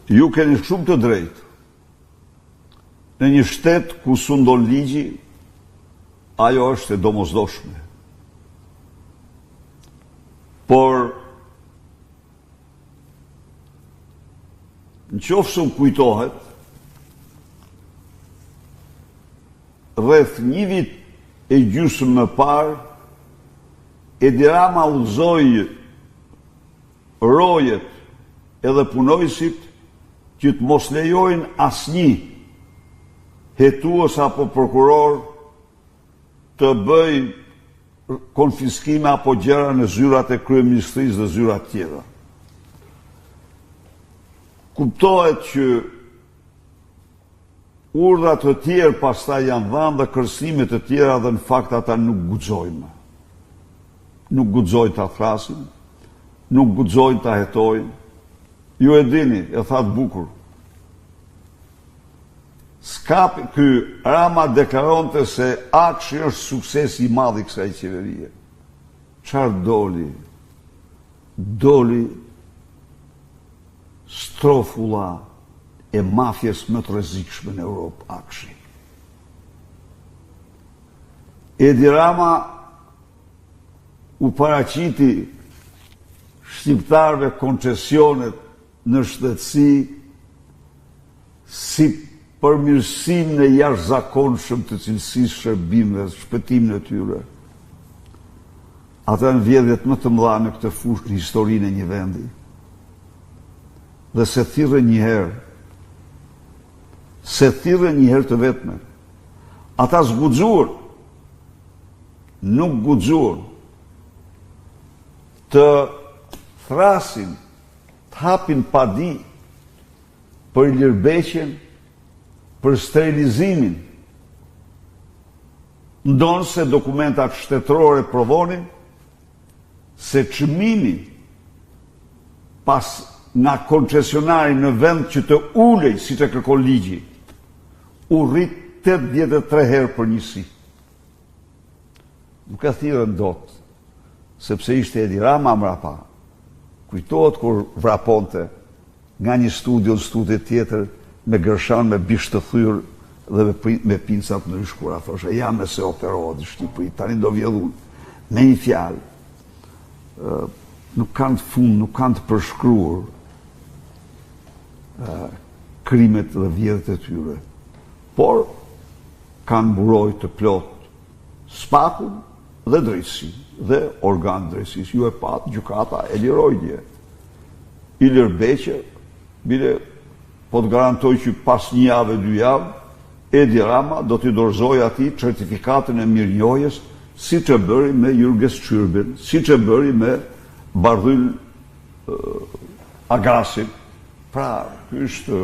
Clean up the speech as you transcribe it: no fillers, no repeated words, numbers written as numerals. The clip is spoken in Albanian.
Ju keni shumë të drejtë. Në një shtet ku sundon ligji, ajo është e domosdoshme. Por, në qoftë se kujtohet, rreth një vit e gjysmë më parë, Edi Rama udhëzoi rojet edhe punojësit që të mos lejojnë asnjë hetues apo prokuror të bëj konfiskime apo gjëra në zyrat e kryeministrisë dhe zyrat tjera. Kuptohet që urdhrat të tjerë pastaj janë dhënë dhe kërcënime të tjera dhe në fakt ata nuk guxojnë. Nuk guxojnë ta thrasin, nuk guxojnë ta hetojnë. Ju e dini, e thatë bukur. Ky Rama deklaronte se Akshi është suksesi i madh i kësaj qeverie. Çfarë doli? Doli strofulla e mafjes më të rrezikshme në Europë, Akshi. Edi Rama u paraqiti shqiptarëve koncesionet në shtetësi si përmirësim në jashtëzakonshëm të cilësisë shërbimeve, shpëtimin e tyre. Ata janë vjedhjet më të mëdha në këtë fushë në historinë e një vendi. Dhe se thirrën një herë të vetme. Ata zguxuan, nuk guxuan të thrasin, të hapin padi për Ilirbeqen, për sterilizimin. Ndonë se dokumentat shtetërore provonin se çmimi pas nga koncesionari në vend që të ulej siç e kërkon ligji, u rrit 83 herë për njësi. Nuk ka thirrën dot, sepse ishte Edi Rama mrapa. Kujtohet kur vraponte nga një studio në studio tjetër me gërshan, me bish të thyrë dhe me pincat në rishkura. Thoshe, ja me se operohet në Shqipëri, tani do vjedhun. Me një fjalë, nuk kanë të fund, nuk kanë të përshkruar krimet dhe vjedhjet e tyre. Por, kanë buroj të plot spakun dhe drejtësi, dhe organ drejtësisë. Ju e pat, gjykata e liroi dje. Ilirbeqe, bile, po të garantoj që pas një javë, 2 javë, Edi Rama do t'i dorëzoj ati certifikatën e mirënjohjes, si që bëri me Jurges Çyrbin, si që bëri me Bardhyl Agasin. Pra, ky është